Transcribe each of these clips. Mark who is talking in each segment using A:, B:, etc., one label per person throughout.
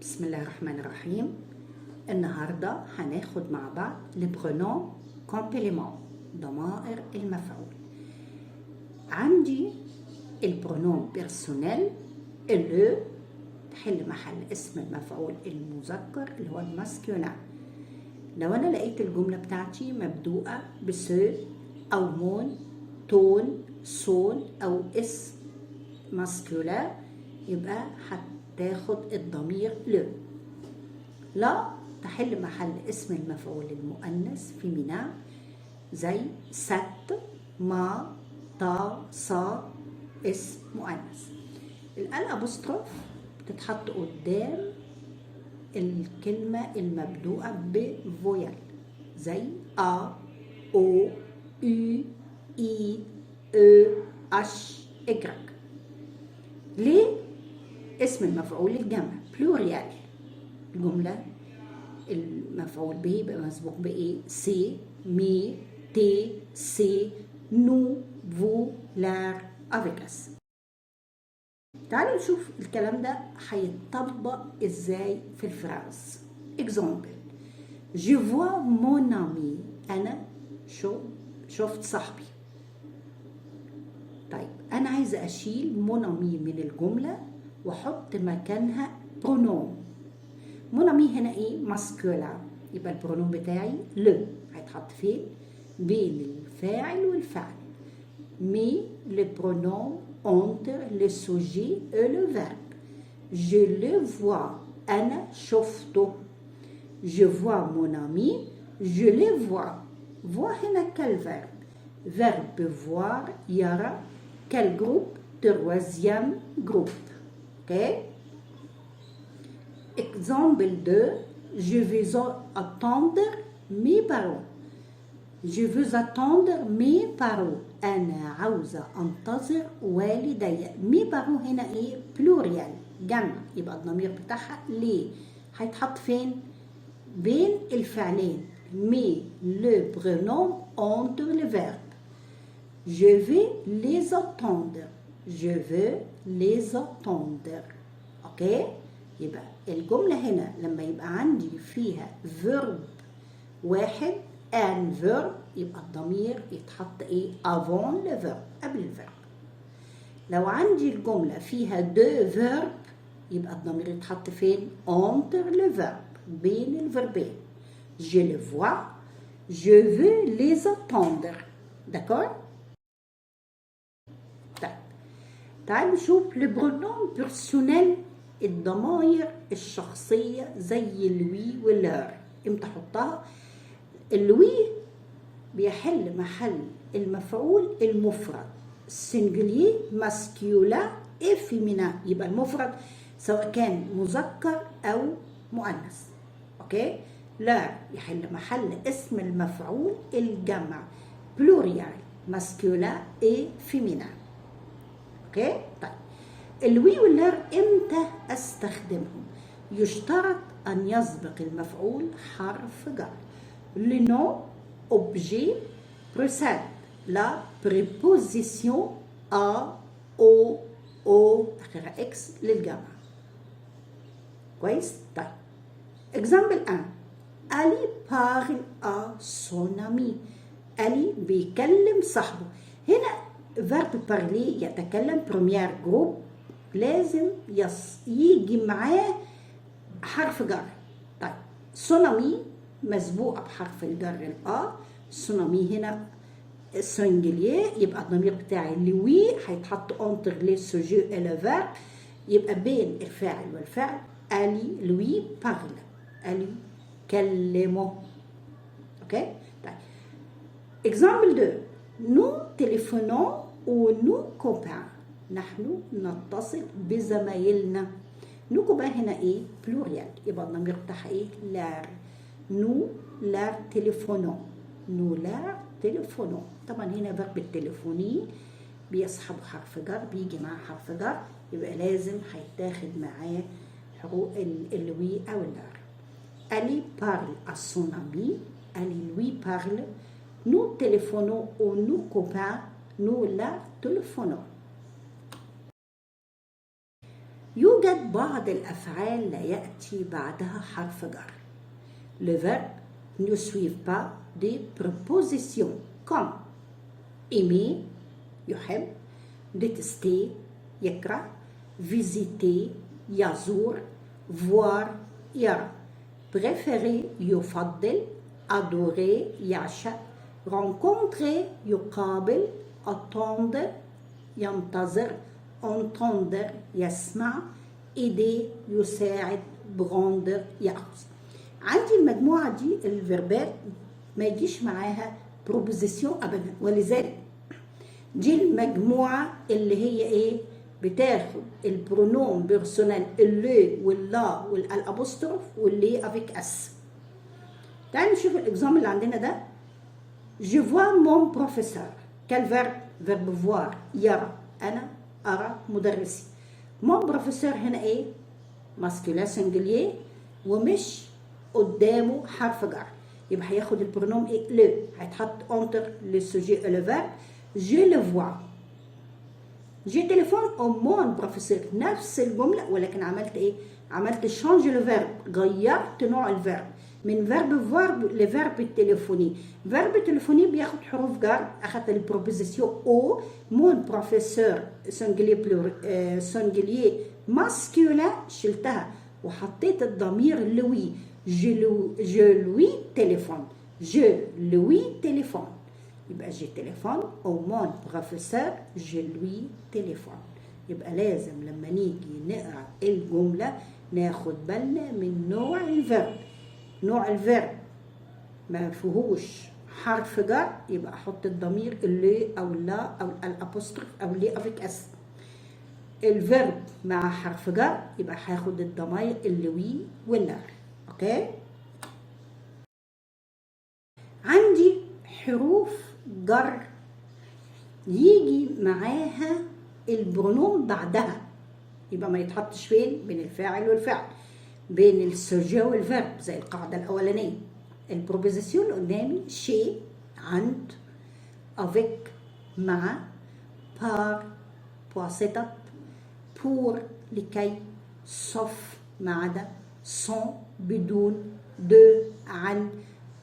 A: بسم الله الرحمن الرحيم. النهاردة هناخد مع بعض البرونون كومبليمون، ضمائر المفعول. عندي البرونون بيرسونيل اللي تحل محل اسم المفعول المذكر اللي هو الماسكولين. لو أنا لقيت الجملة بتاعتي مبدوءة بسو أو مون تون سون أو اسم ماسكولين يبقى هتاخد الضمير لو. لا تحل محل اسم المفعول المؤنث فيمينا زي ست ما تا صا اسم مؤنث. الأبوستروف بتتحط قدام الكلمة المبدوءة بفويل زي أ أو يو إي أو أش إجرك. ليه؟ اسم المفعول الجمع بلوريال. الجملة المفعول به يبقى مسبوق بإيه؟ سي مي تي سي نو فو لار افيك اس. تعالوا نشوف الكلام ده هيتطبق ازاي في الفرنس. اكزامبل: je vois mon ami. انا شفت صاحبي. طيب انا عايزه اشيل mon ami من الجمله واحط مكانها برونوم. mon ami هنا ايه؟ ماسكولا، يبقى البرونوم بتاعي لو هيتحط فين؟ بين الفاعل والفعل. مي le pronom entre le sujet et le verbe. Je le vois. أنا شفته. Je vois mon ami. Je le vois. Voir هنا كالفيرب. Verbe voir يرى. Quel groupe? Troisième groupe. Ok? Exemple 2. Je vais attendre mes parents. Je veux attendre mes parents. أنا عاوزة أنتظر والدي. مي بارو هنا إيه؟ بلوريال، جمع، يبقى الضمير بتاعها ليه هيتحط فين؟ بين الفعلين. مي لو برونوم entre le verbe. Je vais les attendre. Je veux les attendre. أوكي؟ يبقى الجملة هنا لما يبقى عندي فيها فيرب واحد ان فيرب يبقى الضمير يتحط ايه؟ avant le verbe، قبل الفيرب. لو عندي الجملة فيها دو فيرب يبقى الضمير يتحط فين؟ entre le verbe، بين الفيربين. je le vois. je veux les attendre. d'accord؟ طيب تعالوا نشوف البرونوم بيرسونيل، الضمائر الشخصية زي الوي واللار. امتى احطها؟ الوي بيحل محل المفعول المفرد سنجلير ماسكيولا اي فيمينا، يبقى المفرد سواء كان مذكر او مؤنث. اوكي؟ لا يحل محل اسم المفعول الجمع بلوريال ماسكيولا اي فيمينا. اوكي؟ طيب الوي واللار امتى استخدمهم؟ يشترط ان يسبق المفعول حرف جر. Le nom objet précède la préposition à, au, آخرها اكس للجمع. كويس؟ طيب example 1. Ali parle à son ami. Ali بيكلم صاحبه. هنا verbe parler يتكلم premier group لازم يجي معاه حرف جر. طيب son ami مسبوقة بحرف الجر الآ. سونامي هنا سنجليه، يبقى الضمير بتاعي لوي هيتحط اونتر لي سوجي إلى فيرب، يبقى بين الفاعل والفعل. ألي لوي بارل، ألي كلمه. اوكي؟ طيب اكزامبل 2. نو تليفونون و نو كوبان. نحن نتصل بزمايلنا. نو كوبان هنا ايه؟ بلوريال، يبقى الضمير بتاعها ايه؟ لار. nous leur téléphonons. nous leur téléphonons. طبعا هنا verbe التليفوني بيصحب حرف جر، بيجي معاه حرف جر، يبقى لازم هيتاخد معاه حروف الوي او اللار. Ali parle à son ami. Ali lui parle. nous téléphonons aux nos copains. nous leur téléphonons. يوجد بعض الأفعال لا يأتي بعدها حرف جر. Le verbe ne suit pas des prépositions comme aimer يحب، détester يكره، visiter يزور، voir يرى، préférer يفضل، adorer يعشق، rencontrer يقابل، attendre ينتظر، entendre يسمع، aider يساعد، prendre يأخذ. عندي المجموعة دي الفيربات ما يجيش معاها بروبوزيسيون أبدا، ولذلك دي المجموعة اللي هي إيه؟ بتاخد البرونوم بيرسونال اللي واللا والابوستروف واللي افيك اس. تعالوا نشوف الاكزام اللي عندنا ده. Je vois mon professeur. quel verbe voir يرى، انا ارى مدرسي. mon professeur هنا ايه؟ ماسكولا سنجليer ومش قدامه حرف جر، يبقى هياخد البرونوم ايه؟ لو، هيتحط انتر لو سوجي او لو فيرب. je le vois. جي تليفون او مون بروفيسور، نفس الجمله ولكن عملت ايه؟ عملت شانج لو فيرب، غيرت نوع الفيرب من فيرب فيرب لفيرب التليفوني. فيرب التليفوني بياخد حروف جر، اخذت البروبوزيسيون او. مون بروفيسور سنجلي ماسكولا شلتها وحطيت الضمير لوي. جو لوي تليفون، جو لوي تليفون، يبقى جي تليفون او مون بروفيسور جو لوي تليفون. يبقى لازم لما نيجي نقرا الجمله ناخد بالنا من نوع الفيرب. نوع الفيرب ما فيهوش حرف جر يبقى احط الضمير اللي او لا او الابوستروف او لي افيك اس. الفيرب مع حرف جر يبقى هاخد الضمير اللوي واللار. اوكي، عندي حروف جر يجي معاها البرونوم بعدها، يبقى ما يتحطش فين؟ بين الفاعل والفعل، بين السوجي والفيرب زي القاعده الاولانيه. البروبوزيسيون اللي قدامي شي عند، افيك مع، بار بواسطه، بور لكي، صف ما عدا، سون بدون، دو عن،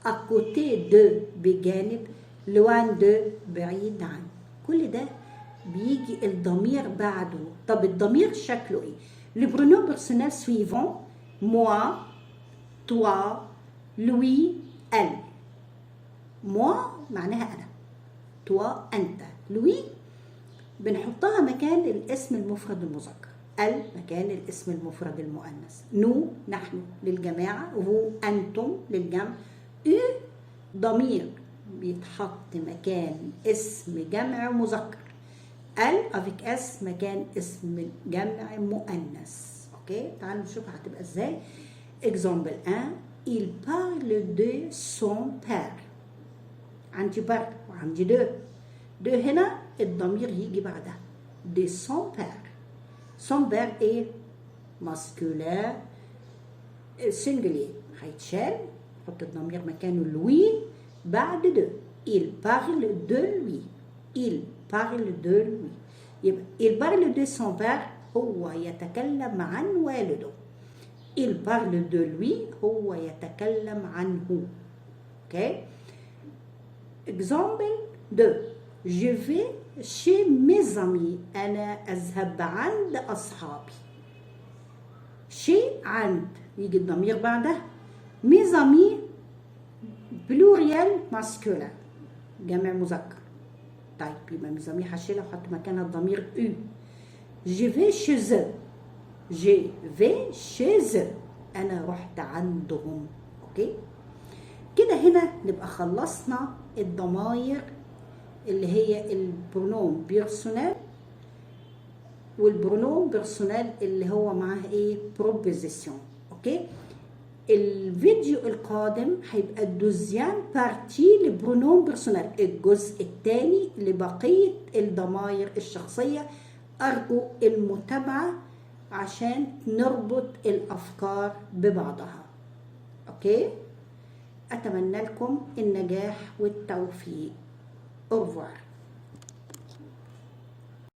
A: أكوتي دو بجانب، لوان دو بعيد عن. كل ده بيجي الضمير بعده. طب الضمير شكله ايه؟ لو برونوم بيرسونيل سويفون موا، توا، لوي، ال. موا معناها انا، توا انت، لوي بنحطها مكان الاسم المفرد المذكر، ال مكان الاسم المفرد المؤنث، نو نحن للجماعه، هو انتم للجمع، ضمير بيتحط مكان اسم جمع مذكر، ال افيك اس مكان اسم جمع مؤنث. اوكي، تعالوا نشوف هتبقى ازاي. اكزامبل 1 il parle de son père. عندي بار وعندي دو. دو هنا الضمير يجي بعدها de son père. son père ايه؟ ماسكولا سنجلي، هيتشال، حط الضمير مكانه لوي بعد دو. il parle de lui. il parle de lui. يبقى il parle de son père هو يتكلم عن والده. il parle de lui هو يتكلم عنه. اوكي. example 2 je vais chez mes amis. انا اذهب عند اصحابي. chez عند يجي الضمير بعدها. mes amis بلوريال ماسكولا جمع مذكر. طيب يبقى mes amis هشيلها وحط مكانها الضمير او. je vais chez eux. je vais chez eux انا رحت عندهم. اوكي كده هنا نبقى خلصنا الضمائر اللي هي البرونوم بيرسونال والبرونوم بيرسونال اللي هو معاه ايه؟ بروبوزيسيون. اوكي، الفيديو القادم هيبقى الدوزيام بارتي لبرونوم بيرسونال، الجزء الثاني لبقيه الضمائر الشخصيه. ارجو المتابعه عشان نربط الافكار ببعضها. اوكي، اتمنى لكم النجاح والتوفيق. au revoir.